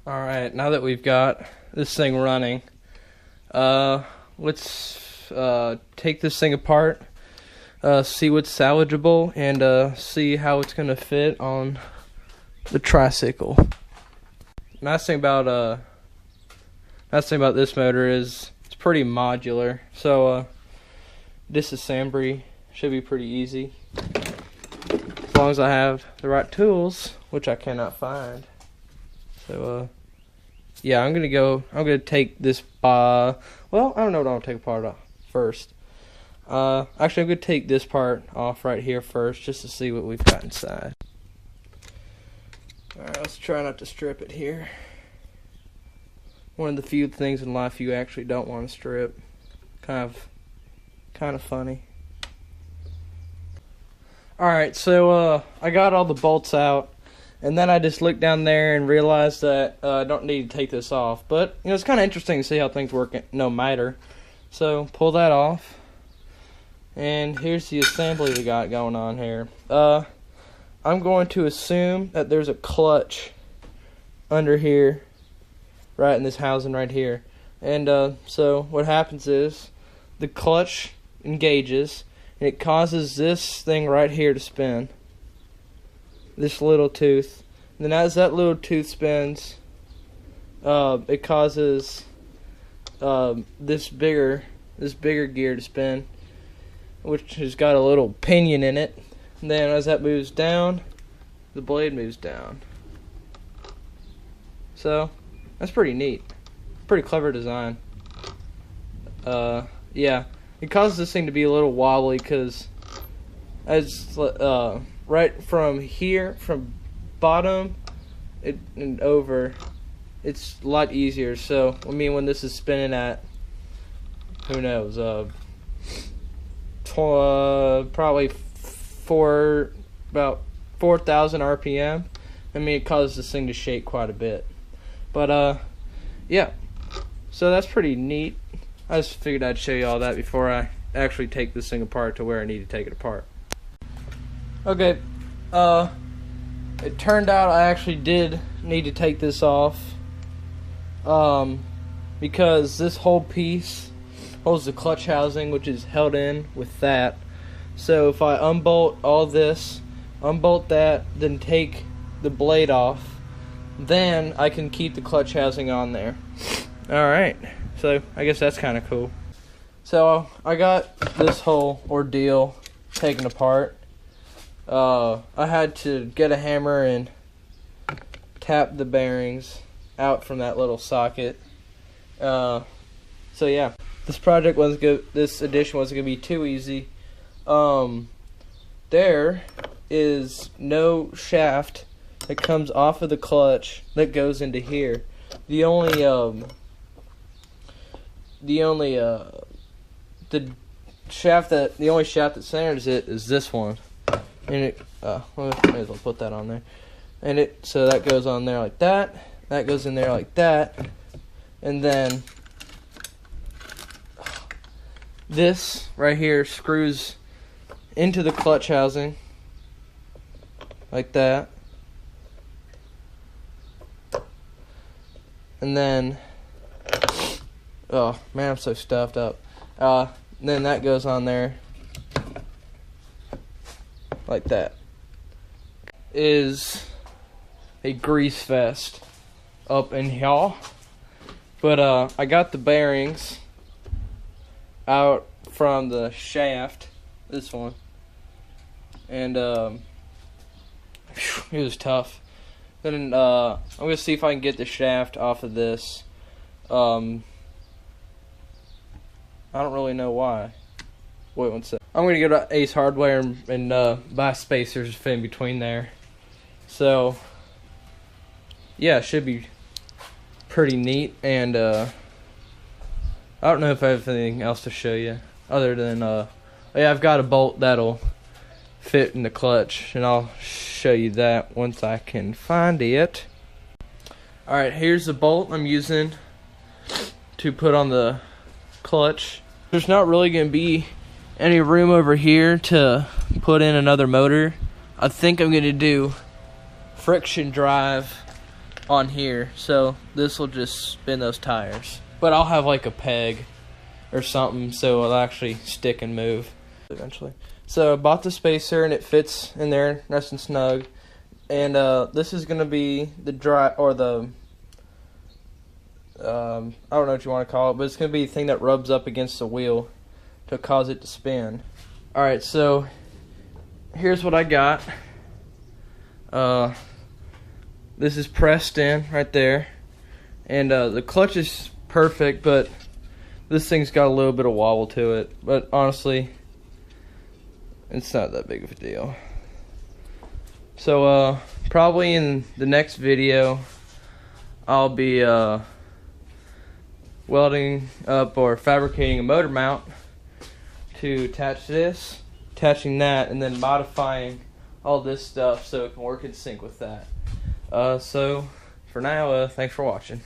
Alright, now that we've got this thing running, let's take this thing apart, see what's salvageable, and see how it's going to fit on the tricycle. Nice thing about this motor is it's pretty modular, so disassembly should be pretty easy as long as I have the right tools, which I cannot find. So yeah, I'm gonna take this well, I don't know what I'll take apart off first. Actually, I'm gonna take this part off right here first just to see what we've got inside. Alright, let's try not to strip it here. One of the few things in life you actually don't want to strip. Kind of funny. Alright, so I got all the bolts out, and then I just looked down there and realized that I don't need to take this off. But you know, it's kind of interesting to see how things work no matter. So pull that off, and here's the assembly we got going on here. I'm going to assume that there's a clutch under here, right in this housing right here. And so what happens is the clutch engages, and it causes this thing right here to spin. This little tooth. And then as that little tooth spins, it causes this bigger gear to spin, which has got a little pinion in it. And then as that moves down, the blade moves down. So that's pretty neat. Pretty clever design. Yeah, it causes this thing to be a little wobbly because as right from here, from bottom and over, it's a lot easier. So I mean, when this is spinning at, who knows, probably about 4,000 RPM. I mean, it causes this thing to shake quite a bit. But yeah, so that's pretty neat. I just figured I'd show you all that before I actually take this thing apart to where I need to take it apart. Okay, it turned out I actually did need to take this off, because this whole piece holds the clutch housing, which is held in with that. So if I unbolt all this, unbolt that, then take the blade off, then I can keep the clutch housing on there. Alright, so I guess that's kind of cool. So I got this whole ordeal taken apart. I had to get a hammer and tap the bearings out from that little socket. So yeah, this project wasn't good. This edition wasn't gonna be too easy. There is no shaft that comes off of the clutch that goes into here. The only shaft that centers it is this one, and it well, may as well put that on there. And so that goes on there like that. That goes in there like that, and then this right here screws into the clutch housing like that. And then, oh man, I'm so stuffed up. Then that goes on there like that. Is a grease fest up in here. But I got the bearings out from the shaft, this one, and it was tough. Then I'm gonna see if I can get the shaft off of this. I don't really know why. Wait one sec. I'm gonna go to Ace Hardware and buy spacers to fit in between there. So yeah, it should be pretty neat. And I don't know if I have anything else to show you other than yeah, I've got a bolt that'll fit in the clutch, and I'll show you that once I can find it. Alright, here's the bolt I'm using to put on the clutch. There's not really going to be any room over here to put in another motor. I think I'm going to do friction drive on here, so this will just spin those tires. But I'll have like a peg or something so it'll actually stick and move eventually. So I bought the spacer and it fits in there nice and snug. And this is gonna be the dry or the I don't know what you want to call it, but it's gonna be the thing that rubs up against the wheel to cause it to spin. Alright, so here's what I got. This is pressed in right there, and the clutch is perfect, but this thing's got a little bit of wobble to it, but honestly it's not that big of a deal. So probably in the next video I'll be welding up or fabricating a motor mount to attach this, attaching that, and then modifying all this stuff so it can work in sync with that. So for now, thanks for watching.